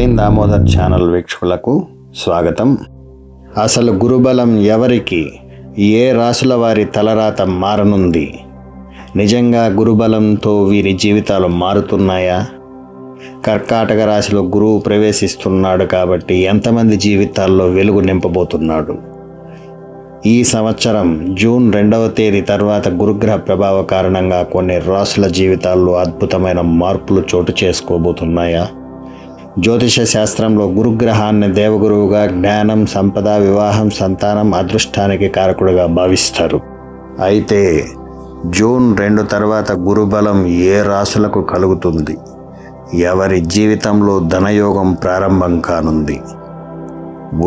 Praveen Damodar channel వీక్షకులకు స్వాగతం. అసలు గురుబలం ఎవరికి, ఏ రాశుల వారి తలరాత మారనుంది? నిజంగా గురుబలంతో వీరి జీవితాలు మారుతున్నాయా? కర్కాటక రాశిలో గురువు ప్రవేశిస్తున్నాడు కాబట్టి ఎంతమంది జీవితాల్లో వెలుగు నింపబోతున్నాడు? ఈ సంవత్సరం జూన్ 2వ తేదీ తర్వాత గురుగ్రహ ప్రభావ కారణంగా కొన్ని రాశుల జీవితాల్లో అద్భుతమైన మార్పులు చోటు చేసుకోబోతున్నాయా? జ్యోతిష శాస్త్రంలో గురుగ్రహాన్ని దేవగురువుగా జ్ఞానం, సంపద, వివాహం, సంతానం, అదృష్టానికి కారకుడుగా భావిస్తారు. అయితే జూన్ 2 తర్వాత గురుబలం ఏ రాశులకు కలుగుతుంది? ఎవరి జీవితంలో ధనయోగం ప్రారంభం కానుంది?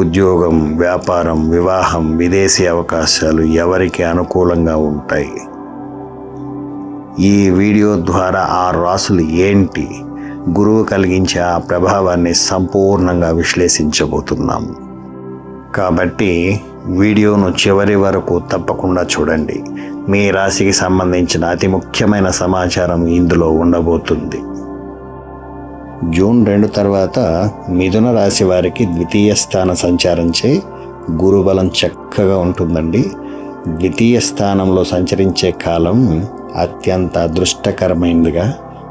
ఉద్యోగం, వ్యాపారం, వివాహం, విదేశీ అవకాశాలు ఎవరికి అనుకూలంగా ఉంటాయి? ఈ వీడియో ద్వారా ఆ రాశులు ఏంటి, గురువు కలిగించే ఆ ప్రభావాన్ని సంపూర్ణంగా విశ్లేషించబోతున్నాం. కాబట్టి వీడియోను చివరి వరకు తప్పకుండా చూడండి. మీ రాశికి సంబంధించిన అతి ముఖ్యమైన సమాచారం ఇందులో ఉండబోతుంది. జూన్ 2 తర్వాత మిథున రాశి వారికి ద్వితీయ స్థాన సంచారంచే గురుబలం చక్కగా ఉంటుందండి. ద్వితీయ స్థానంలో సంచరించే కాలం అత్యంత అదృష్టకరమైనదిగా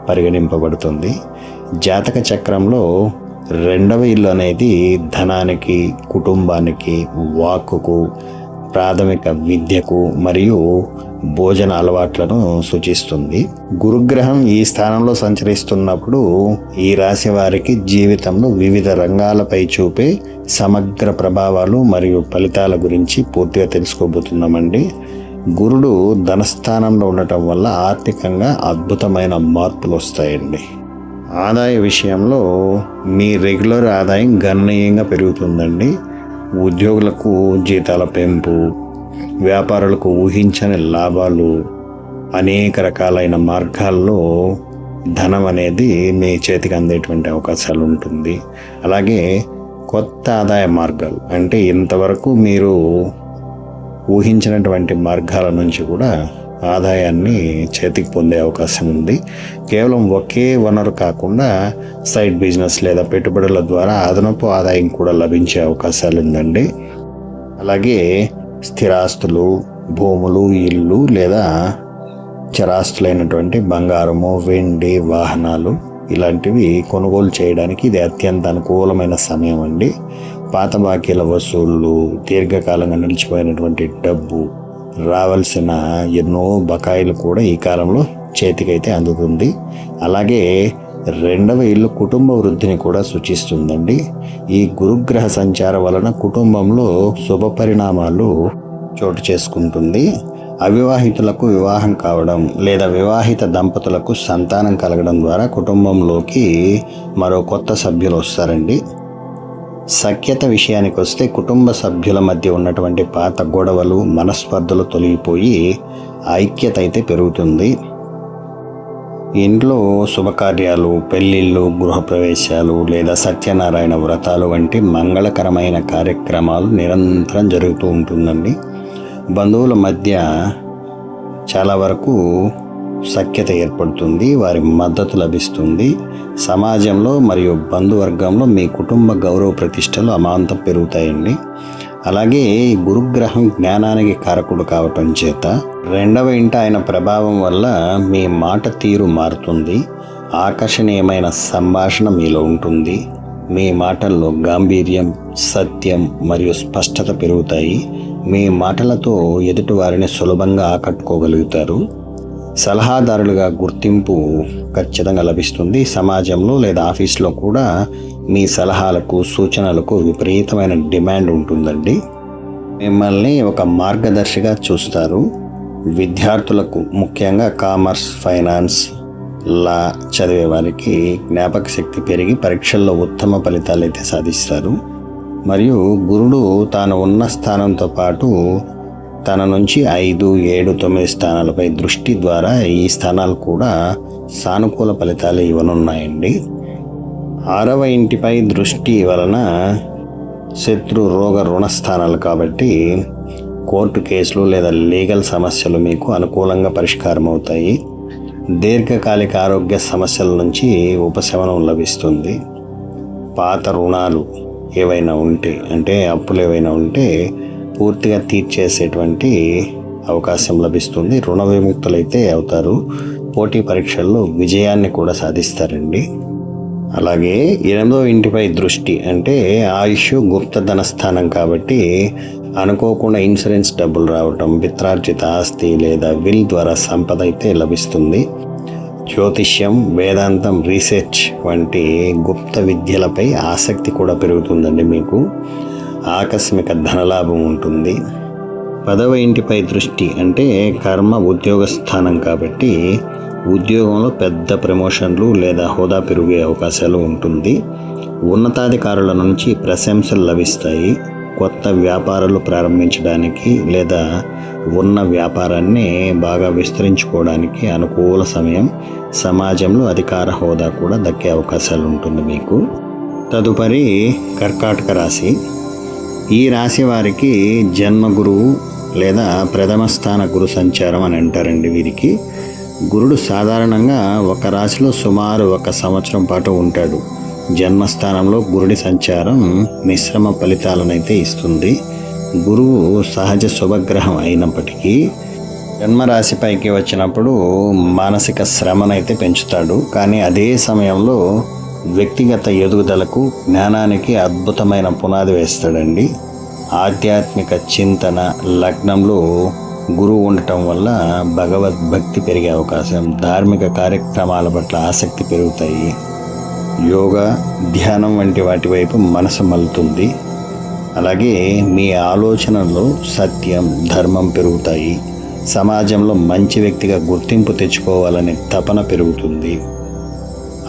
పరిగణింపబడుతుంది. జాతక చక్రంలో 2వ ఇల్లు అనేది ధనానికి, కుటుంబానికి, వాక్కుకు, ప్రాథమిక విద్యకు మరియు భోజన అలవాట్లను సూచిస్తుంది. గురుగ్రహం ఈ స్థానంలో సంచరిస్తున్నప్పుడు ఈ రాశి వారికి జీవితంలో వివిధ రంగాలపై చూపే సమగ్ర ప్రభావాలు మరియు ఫలితాల గురించి పూర్తిగా తెలుసుకోబోతున్నామండి. గురుడు ధనస్థానంలో ఉండటం వల్ల ఆర్థికంగా అద్భుతమైన మార్పులు వస్తాయండి. ఆదాయ విషయంలో మీ రెగ్యులర్ ఆదాయం గణనీయంగా పెరుగుతుందండి. ఉద్యోగులకు జీతాల పెంపు, వ్యాపారులకు ఊహించని లాభాలు, అనేక రకాలైన మార్గాల్లో ధనం అనేది మీ చేతికి అందేటువంటి అవకాశాలు ఉంటుంది. అలాగే కొత్త ఆదాయ మార్గాలు అంటే ఇంతవరకు మీరు ఊహించినటువంటి మార్గాల నుంచి కూడా ఆదాయాన్ని చేతికి పొందే అవకాశం ఉంది. కేవలం ఒకే వనరు కాకుండా సైడ్ బిజినెస్ లేదా పెట్టుబడుల ద్వారా అదనపు ఆదాయం కూడా లభించే అవకాశాలు ఉందండి. అలాగే స్థిరాస్తులు, భూములు, ఇల్లు లేదా చరాస్తులైనటువంటి బంగారము, వెండి, వాహనాలు ఇలాంటివి కొనుగోలు చేయడానికి ఇది అత్యంత అనుకూలమైన సమయం అండి. పాత బాకీల వసూళ్ళు, దీర్ఘకాలంగా నిలిచిపోయినటువంటి డబ్బు, రావాల్సిన ఎన్నో బకాయిలు కూడా ఈ కాలంలో చేతికైతే అందుతుంది. అలాగే 2వ ఇల్లు కుటుంబ వృద్ధిని కూడా సూచిస్తుందండి. ఈ గురుగ్రహ సంచారం వలన కుటుంబంలో శుభ పరిణామాలు చోటు చేసుకుంటుంది. అవివాహితులకు వివాహం కావడం లేదా వివాహిత దంపతులకు సంతానం కలగడం ద్వారా కుటుంబంలోకి మరో కొత్త సభ్యులు వస్తారండి. సఖ్యత విషయానికి వస్తే కుటుంబ సభ్యుల మధ్య ఉన్నటువంటి పాత గొడవలు, మనస్పర్ధలు తొలగిపోయి ఐక్యత అయితే పెరుగుతుంది. ఇంట్లో శుభకార్యాలు, పెళ్ళిళ్ళు, గృహప్రవేశాలు లేదా సత్యనారాయణ వ్రతాలు వంటి మంగళకరమైన కార్యక్రమాలు నిరంతరం జరుగుతూ ఉంటుందండి. బంధువుల మధ్య చాలా వరకు సఖ్యత ఏర్పడుతుంది, వారి మద్దతు లభిస్తుంది. సమాజంలో మరియు బంధువర్గంలో మీ కుటుంబ గౌరవ ప్రతిష్టలు అమాంతం పెరుగుతాయండి. అలాగే గురుగ్రహం జ్ఞానానికి కారకుడు కావటం చేత 2వ ఇంట ఆయన ప్రభావం వల్ల మీ మాట తీరు మారుతుంది. ఆకర్షణీయమైన సంభాషణ మీలో ఉంటుంది. మీ మాటల్లో గాంభీర్యం, సత్యం మరియు స్పష్టత పెరుగుతాయి. మీ మాటలతో ఎదుటి వారిని సులభంగా ఆకట్టుకోగలుగుతారు. సలహాదారులుగా గుర్తింపు ఖచ్చితంగా లభిస్తుంది. సమాజంలో లేదా ఆఫీస్లో కూడా మీ సలహాలకు, సూచనలకు విపరీతమైన డిమాండ్ ఉంటుందండి. మిమ్మల్ని ఒక మార్గదర్శిగా చూస్తారు. విద్యార్థులకు, ముఖ్యంగా కామర్స్, ఫైనాన్స్, లా చదివే వారికి జ్ఞాపక శక్తి పెరిగి పరీక్షల్లో ఉత్తమ ఫలితాలు అయితే సాధిస్తారు. మరియు గురుడు తాను ఉన్న స్థానంతో పాటు తన నుంచి 5, 7, 9 స్థానాలపై దృష్టి ద్వారా ఈ స్థానాలు కూడా సానుకూల ఫలితాలు ఇవ్వనున్నాయండి. 6వ ఇంటిపై దృష్టి వలన శత్రు, రోగ, రుణ స్థానాలు కాబట్టి కోర్టు కేసులు లేదా లీగల్ సమస్యలు మీకు అనుకూలంగా పరిష్కారం అవుతాయి. దీర్ఘకాలిక ఆరోగ్య సమస్యల నుంచి ఉపశమనం లభిస్తుంది. పాత రుణాలు ఏవైనా ఉంటే, అంటే అప్పులు ఏవైనా ఉంటే పూర్తిగా తీర్చేసేటువంటి అవకాశం లభిస్తుంది. రుణ విముక్తులైతే అవుతారు. పోటీ పరీక్షల్లో విజయాన్ని కూడా సాధిస్తారండి. అలాగే 8వ ఇంటిపై దృష్టి అంటే ఆయుష్ గుప్తధన స్థానం కాబట్టి అనుకోకుండా ఇన్సూరెన్స్ డబ్బులు రావటం, పిత్రార్జిత ఆస్తి లేదా విల్ ద్వారా సంపద అయితే లభిస్తుంది. జ్యోతిష్యం, వేదాంతం, రీసెర్చ్ వంటి గుప్త విద్యలపై ఆసక్తి కూడా పెరుగుతుందండి. మీకు ఆకస్మిక ధనలాభం ఉంటుంది. 10వ ఇంటిపై దృష్టి అంటే కర్మ, ఉద్యోగ స్థానం కాబట్టి ఉద్యోగంలో పెద్ద ప్రమోషన్లు లేదా హోదా పెరిగే అవకాశాలు ఉంటుంది. ఉన్నతాధికారుల నుంచి ప్రశంసలు లభిస్తాయి. కొత్త వ్యాపారాలు ప్రారంభించడానికి లేదా ఉన్న వ్యాపారాన్ని బాగా విస్తరించుకోవడానికి అనుకూల సమయం. సమాజంలో అధికార హోదా కూడా దక్కే అవకాశాలు ఉంటుంది మీకు. తదుపరి కర్కాటక రాశి. ఈ రాశి వారికి జన్మ గురువు లేదా ప్రథమ స్థాన గురు సంచారం అని అంటారండి. వీరికి గురుడు సాధారణంగా ఒక రాశిలో సుమారు 1 సంవత్సరం పాటు ఉంటాడు. జన్మస్థానంలో గురుడి సంచారం మిశ్రమ ఫలితాలనైతే ఇస్తుంది. గురువు సహజ శుభగ్రహం అయినప్పటికీ జన్మరాశిపైకి వచ్చినప్పుడు మానసిక శ్రమనైతే పెంచుతాడు. కానీ అదే సమయంలో వ్యక్తిగత ఎదుగుదలకు, జ్ఞానానికి అద్భుతమైన పునాది వేస్తాడండి. ఆధ్యాత్మిక చింతన లగ్నంలో గురువు ఉండటం వల్ల భగవద్భక్తి పెరిగే అవకాశం, ధార్మిక కార్యక్రమాల పట్ల ఆసక్తి పెరుగుతాయి. యోగా, ధ్యానం వంటి వాటి వైపు మనసు మలుతుంది. అలాగే మీ ఆలోచనల్లో సత్యం, ధర్మం పెరుగుతాయి. సమాజంలో మంచి వ్యక్తిగా గుర్తింపు తెచ్చుకోవాలనే తపన పెరుగుతుంది.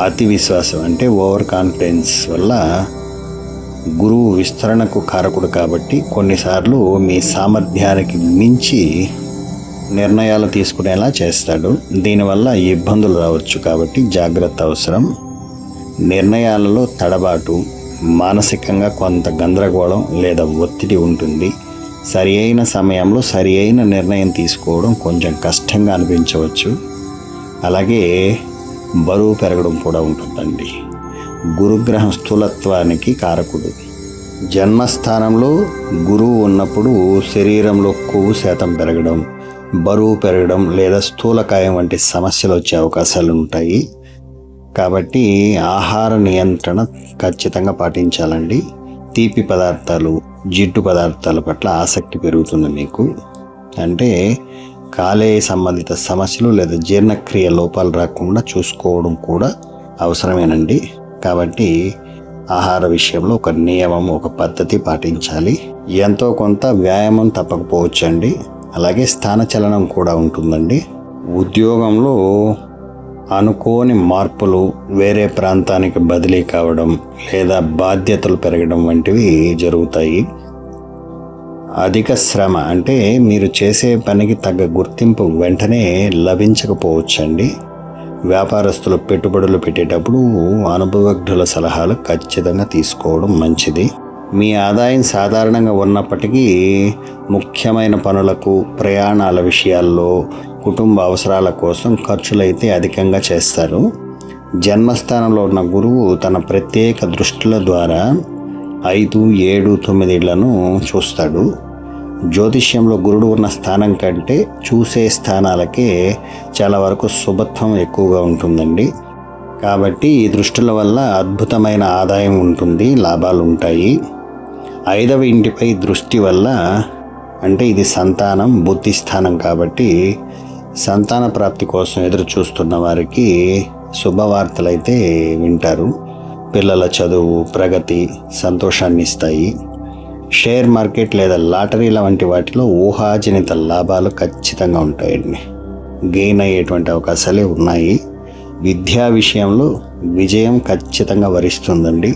అతి విశ్వాసం అంటే ఓవర్ కాన్ఫిడెన్స్ వల్ల గురువు విస్తరణకు కారకుడు కాబట్టి కొన్నిసార్లు మీ సామర్థ్యానికి మించి నిర్ణయాలు తీసుకునేలా చేస్తాడు. దీనివల్ల ఇబ్బందులు రావచ్చు కాబట్టి జాగ్రత్త అవసరం. నిర్ణయాలలో తడబాటు, మానసికంగా కొంత గందరగోళం లేదా ఒత్తిడి ఉంటుంది. సరి అయిన సమయంలో సరి అయిన నిర్ణయం తీసుకోవడం కొంచెం కష్టంగా అనిపించవచ్చు. అలాగే బరువు పెరగడం కూడా ఉంటుందండి. గురుగ్రహం స్థూలత్వానికి కారకుడు. జన్మస్థానంలో గురువు ఉన్నప్పుడు శరీరంలో కొవ్వు శాతం పెరగడం, బరువు పెరగడం లేదా స్థూలకాయం వంటి సమస్యలు వచ్చే అవకాశాలు ఉంటాయి. కాబట్టి ఆహార నియంత్రణ ఖచ్చితంగా పాటించాలండి. తీపి పదార్థాలు, జిడ్డు పదార్థాల పట్ల ఆసక్తి పెరుగుతుంది మీకు. అంటే కాలేయ సంబంధిత సమస్యలు లేదా జీర్ణక్రియ లోపాలు రాకుండా చూసుకోవడం కూడా అవసరమేనండి. కాబట్టి ఆహార విషయంలో ఒక నియమం, ఒక పద్ధతి పాటించాలి. ఎంతో కొంత వ్యాయామం తప్పకపోవచ్చండి. అలాగే స్థానచలనం కూడా ఉంటుందండి. ఉద్యోగంలో అనుకోని మార్పులు, వేరే ప్రాంతానికి బదిలీ కావడం లేదా బాధ్యతలు పెరగడం వంటివి జరుగుతాయి. అధిక శ్రమ అంటే మీరు చేసే పనికి తగ్గ గుర్తింపు వెంటనే లభించకపోవచ్చండి. వ్యాపారస్తులు పెట్టుబడులు పెట్టేటప్పుడు అనుభవజ్ఞుల సలహాలు ఖచ్చితంగా తీసుకోవడం మంచిది. మీ ఆదాయం సాధారణంగా ఉన్నప్పటికీ ముఖ్యమైన పనులకు, ప్రయాణాల విషయాల్లో, కుటుంబ అవసరాల కోసం ఖర్చులైతే అధికంగా చేస్తారు. జన్మస్థానంలో ఉన్న గురువు తన ప్రత్యేక దృష్టిల ద్వారా 5, 7, 9 ఇళ్లను చూస్తాడు. జ్యోతిష్యంలో గురుడు ఉన్న స్థానం కంటే చూసే స్థానాలకే చాలా వరకు శుభత్వం ఎక్కువగా ఉంటుందండి. కాబట్టి ఈ దృష్టిల వల్ల అద్భుతమైన ఆదాయం ఉంటుంది, లాభాలు ఉంటాయి. 5వ ఇంటిపై దృష్టి వల్ల అంటే ఇది సంతానం, బుద్ధి స్థానం కాబట్టి సంతాన ప్రాప్తి కోసం ఎదురు చూస్తున్న వారికి శుభవార్తలైతే వింటారు. పిల్లల చదువు, ప్రగతి సంతోషాన్ని ఇస్తాయి. షేర్ మార్కెట్ లేదా లాటరీల వంటి వాటిలో ఊహాజనిత లాభాలు ఖచ్చితంగా ఉంటాయండి. గెయిన్ అయ్యేటువంటి అవకాశాలే ఉన్నాయి. విద్యా విషయంలో విజయం ఖచ్చితంగా వరిస్తుందండి.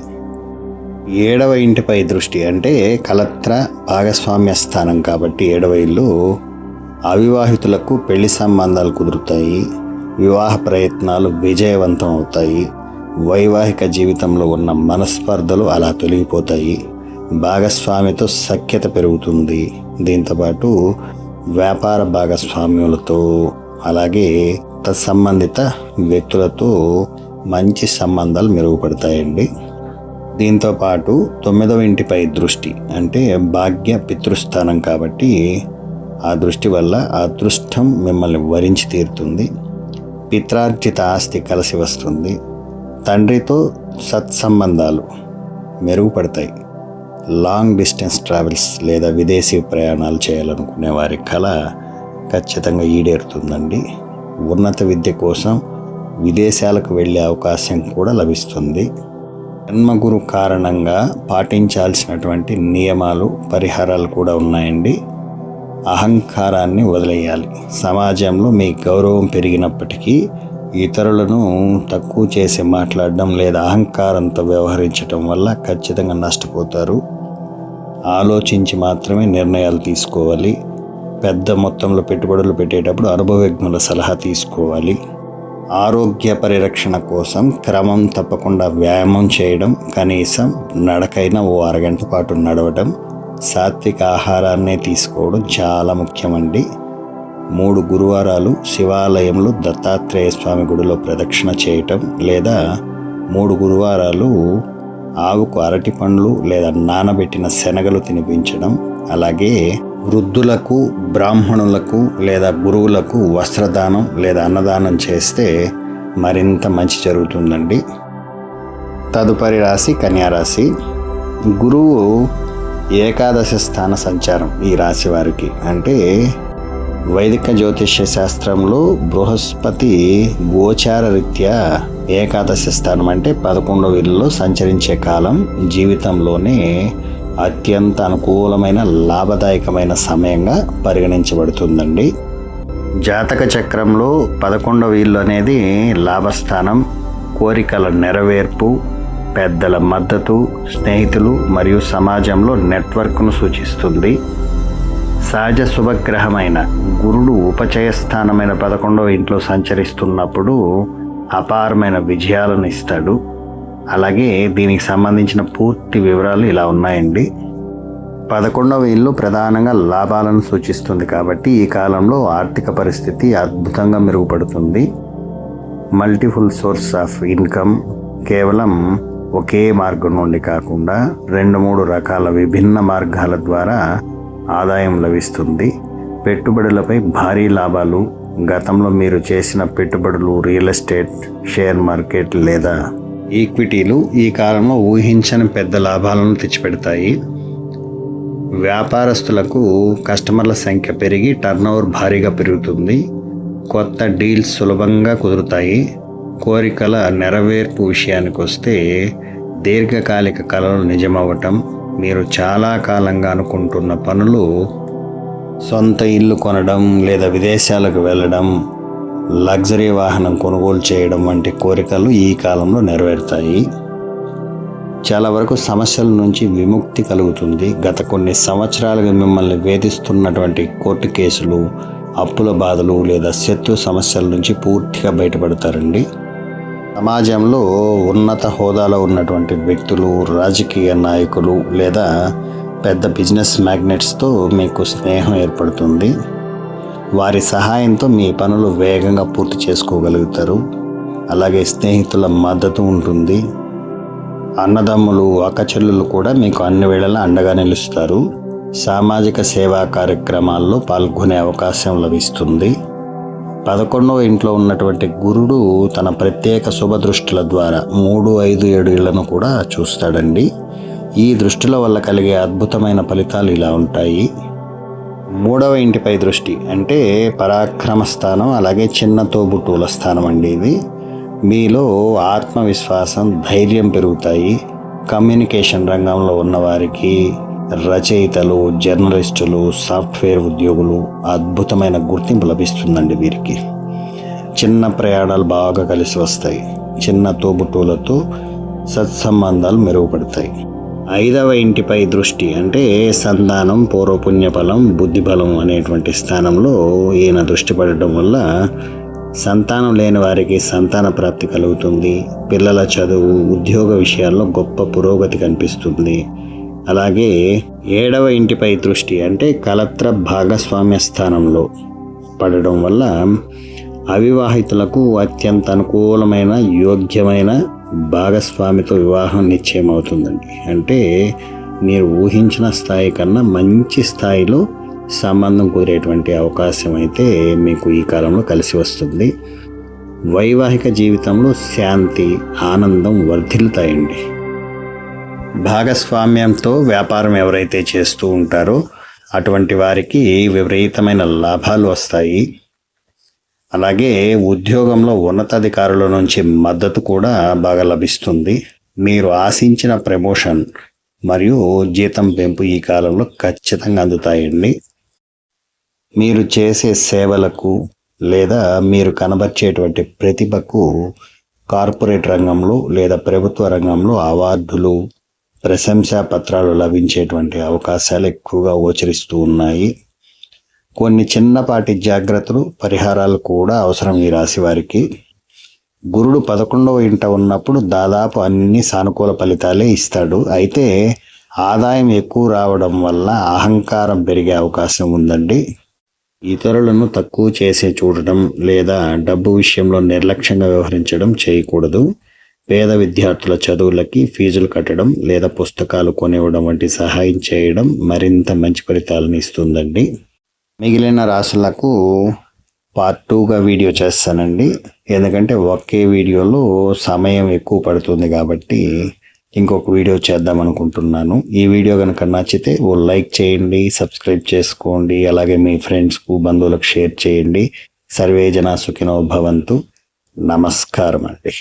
7వ ఇంటిపై దృష్టి అంటే కలత్ర భాగస్వామ్య స్థానం కాబట్టి 7వ ఇల్లు అవివాహితులకు పెళ్లి సంబంధాలు కుదురుతాయి. వివాహ ప్రయత్నాలు విజయవంతం అవుతాయి. వైవాహిక జీవితంలో ఉన్న మనస్పర్ధలు అలా తొలగిపోతాయి. భాగస్వామితో సఖ్యత పెరుగుతుంది. దీంతోపాటు వ్యాపార భాగస్వామ్యులతో అలాగే తత్సంబంధిత వ్యక్తులతో మంచి సంబంధాలు మెరుగుపడతాయండి. దీంతో పాటు 9వ ఇంటిపై దృష్టి అంటే భాగ్య పితృస్థానం కాబట్టి ఆ దృష్టి వల్ల అదృష్టం మిమ్మల్ని వరించి తీరుతుంది. పిత్రార్జిత ఆస్తి కలిసి వస్తుంది. తండ్రితో సత్సంబంధాలు మెరుగుపడతాయి. లాంగ్ డిస్టెన్స్ ట్రావెల్స్ లేదా విదేశీ ప్రయాణాలు చేయాలనుకునే వారి కళ ఖచ్చితంగా ఈడేరుతుందండి. ఉన్నత విద్య కోసం విదేశాలకు వెళ్ళే అవకాశం కూడా లభిస్తుంది. జన్మగురు కారణంగా పాటించాల్సినటువంటి నియమాలు, పరిహారాలు కూడా ఉన్నాయండి. అహంకారాన్ని వదిలేయాలి. సమాజంలో మీ గౌరవం పెరిగినప్పటికీ ఇతరులను తక్కువ చేసి మాట్లాడడం లేదా అహంకారంతో వ్యవహరించడం వల్ల ఖచ్చితంగా నష్టపోతారు. ఆలోచించి మాత్రమే నిర్ణయాలు తీసుకోవాలి. పెద్ద మొత్తంలో పెట్టుబడులు పెట్టేటప్పుడు అనుభవజ్ఞుల సలహా తీసుకోవాలి. ఆరోగ్య పరిరక్షణ కోసం క్రమం తప్పకుండా వ్యాయామం చేయడం, కనీసం నడకైనా ఓ అరగంట పాటు నడవడం, సాత్విక ఆహారాన్నే తీసుకోవడం చాలా ముఖ్యమండి. 3 గురువారాలు శివాలయంలో దత్తాత్రేయ స్వామి గుడిలో ప్రదక్షిణ చేయటం లేదా 3 గురువారాలు ఆవుకు అరటి పండ్లు లేదా నానబెట్టిన శనగలు తినిపించడం, అలాగే వృద్ధులకు, బ్రాహ్మణులకు లేదా గురువులకు వస్త్రదానం లేదా అన్నదానం చేస్తే మరింత మంచి జరుగుతుందండి. తదుపరి రాశి కన్యారాశి. గురువు ఏకాదశ స్థాన సంచారం ఈ రాశి వారికి. అంటే వైదిక జ్యోతిష్య శాస్త్రంలో బృహస్పతి గోచార రీత్యా ఏకాదశ స్థానం అంటే 11వ ఇల్లులో సంచరించే కాలం జీవితంలోనే అత్యంత అనుకూలమైన లాభదాయకమైన సమయంగా పరిగణించబడుతుందండి. జాతక చక్రంలో 11వ ఇల్లు అనేది లాభస్థానం, కోరికల నెరవేర్పు, పెద్దల మద్దతు, స్నేహితులు మరియు సమాజంలో నెట్వర్క్ను సూచిస్తుంది. సహజ శుభగ్రహమైన గురుడు ఉపచయ స్థానమైన 11వ ఇంట్లో సంచరిస్తున్నప్పుడు అపారమైన విజయాలను ఇస్తాడు. అలాగే దీనికి సంబంధించిన పూర్తి వివరాలు ఇలా ఉన్నాయండి. 11వ ఇల్లు ప్రధానంగా లాభాలను సూచిస్తుంది కాబట్టి ఈ కాలంలో ఆర్థిక పరిస్థితి అద్భుతంగా మెరుగుపడుతుంది. మల్టిపుల్ సోర్స్ ఆఫ్ ఇన్కమ్, కేవలం ఒకే మార్గం నుండి కాకుండా 2-3 రకాల విభిన్న మార్గాల ద్వారా ఆదాయం లభిస్తుంది. పెట్టుబడులపై భారీ లాభాలు, గతంలో మీరు చేసిన పెట్టుబడులు, రియల్ ఎస్టేట్, షేర్ మార్కెట్ లేదా ఈక్విటీలు ఈ కాలంలో ఊహించని పెద్ద లాభాలను తెచ్చిపెడతాయి. వ్యాపారస్తులకు కస్టమర్ల సంఖ్య పెరిగి టర్నోవర్ భారీగా పెరుగుతుంది. కొత్త డీల్స్ సులభంగా కుదురుతాయి. కోరికల నెరవేర్పు విషయానికి వస్తే దీర్ఘకాలిక కలలు నిజమవ్వటం, మీరు చాలా కాలంగా అనుకుంటున్న పనులు, సొంత ఇల్లు కొనడం లేదా విదేశాలకు వెళ్ళడం, లగ్జరీ వాహనం కొనుగోలు చేయడం వంటి కోరికలు ఈ కాలంలో నెరవేరుతాయి. చాలా వరకు సమస్యల నుంచి విముక్తి కలుగుతుంది. గత కొన్ని సంవత్సరాలుగా మిమ్మల్ని వేధిస్తున్నటువంటి కోర్టు కేసులు, అప్పుల బాధలు లేదా శత్రు సమస్యల నుంచి పూర్తిగా బయటపడతారండి. సమాజంలో ఉన్నత హోదాలో ఉన్నటువంటి వ్యక్తులు, రాజకీయ నాయకులు లేదా పెద్ద బిజినెస్ మ్యాగ్నెట్స్తో మీకు స్నేహం ఏర్పడుతుంది. వారి సహాయంతో మీ పనులు వేగంగా పూర్తి చేసుకోగలుగుతారు. అలాగే స్నేహితుల మద్దతు ఉంటుంది. అన్నదమ్ములు, అక్కచెల్లెలు కూడా మీకు అన్ని వేళలా అండగా నిలుస్తారు. సామాజిక సేవా కార్యక్రమాల్లో పాల్గొనే అవకాశం లభిస్తుంది. 11వ ఇంట్లో ఉన్నటువంటి గురుడు తన ప్రత్యేక శుభదృష్టిల ద్వారా 3, 5, 7 ఇళ్లను కూడా చూస్తాడండి. ఈ దృష్టిల వల్ల కలిగే అద్భుతమైన ఫలితాలు ఇలా ఉంటాయి. 3వ ఇంటిపై దృష్టి అంటే పరాక్రమ స్థానం, అలాగే చిన్న తోబుట్టువుల స్థానం అండి. ఇది మీలో ఆత్మవిశ్వాసం, ధైర్యం పెరుగుతాయి. కమ్యూనికేషన్ రంగంలో ఉన్నవారికి, రచయితలు, జర్నలిస్టులు, సాఫ్ట్వేర్ ఉద్యోగులు అద్భుతమైన గుర్తింపు లభిస్తుందండి. వీరికి చిన్న ప్రయాణాలు బాగా కలిసి వస్తాయి. చిన్న తోబుట్టువులతో సత్సంబంధాలు మెరుగుపడతాయి. 5వ ఇంటిపై దృష్టి అంటే సంతానం, పూర్వపుణ్యఫలం, బుద్ధిబలం అనేటువంటి స్థానంలో ఈయన దృష్టి పడటం వల్ల సంతానం లేని వారికి సంతాన ప్రాప్తి కలుగుతుంది. పిల్లల చదువు, ఉద్యోగ విషయాల్లో గొప్ప పురోగతి కనిపిస్తుంది. అలాగే 7వ ఇంటిపై దృష్టి అంటే కలత్ర భాగస్వామ్య స్థానంలో పడడం వల్ల అవివాహితులకు అత్యంత అనుకూలమైన, యోగ్యమైన భాగస్వామితో వివాహం నిశ్చయం అవుతుందండి. అంటే మీరు ఊహించిన స్థాయి కన్నా మంచి స్థాయిలో సంబంధం కుదిరేటువంటి అవకాశం అయితే మీకు ఈ కాలంలో కలిసి వస్తుంది. వైవాహిక జీవితంలో శాంతి, ఆనందం వర్ధిల్లుతాయండి. భాగస్వామ్యంతో వ్యాపారం ఎవరైతే చేస్తూ ఉంటారో అటువంటి వారికి విపరీతమైన లాభాలు వస్తాయి. అలాగే ఉద్యోగంలో ఉన్నతాధికారుల నుంచి మద్దతు కూడా బాగా లభిస్తుంది. మీరు ఆశించిన ప్రమోషన్ మరియు జీతం పెంపు ఈ కాలంలో ఖచ్చితంగా అందుతాయండి. మీరు చేసే సేవలకు లేదా మీరు కనబర్చేటువంటి ప్రతిభకు కార్పొరేట్ రంగంలో లేదా ప్రభుత్వ రంగంలో అవార్డులు, ప్రశంసా పత్రాలు లభించేటువంటి అవకాశాలు ఎక్కువగా గోచరిస్తూ ఉన్నాయి. కొన్ని చిన్నపాటి జాగ్రత్తలు, పరిహారాలు కూడా అవసరం ఈ రాశి వారికి. గురుడు 11వ ఇంట ఉన్నప్పుడు దాదాపు అన్ని సానుకూల ఫలితాలే ఇస్తాడు. అయితే ఆదాయం ఎక్కువ రావడం వల్ల అహంకారం పెరిగే అవకాశం ఉందండి. ఇతరులను తక్కువ చేసే చూడటం లేదా డబ్బు విషయంలో నిర్లక్ష్యంగా వ్యవహరించడం చేయకూడదు. పేద విద్యార్థుల చదువులకి ఫీజులు కట్టడం లేదా పుస్తకాలు కొనివ్వడం వంటి సహాయం చేయడం మరింత మంచి ఫలితాలను ఇస్తుందండి. మిగిలిన రాశులకు పార్ట్ 2గా వీడియో చేస్తానండి. ఎందుకంటే ఒకే వీడియోలో సమయం ఎక్కువ పడుతుంది కాబట్టి ఇంకొక వీడియో చేద్దాం అనుకుంటున్నాను. ఈ వీడియో కనుక నచ్చితే ఓ లైక్ చేయండి, సబ్స్క్రైబ్ చేసుకోండి. అలాగే మీ ఫ్రెండ్స్కు, బంధువులకు షేర్ చేయండి. సర్వే జనా సుఖినో భవంతు. నమస్కారం అండి.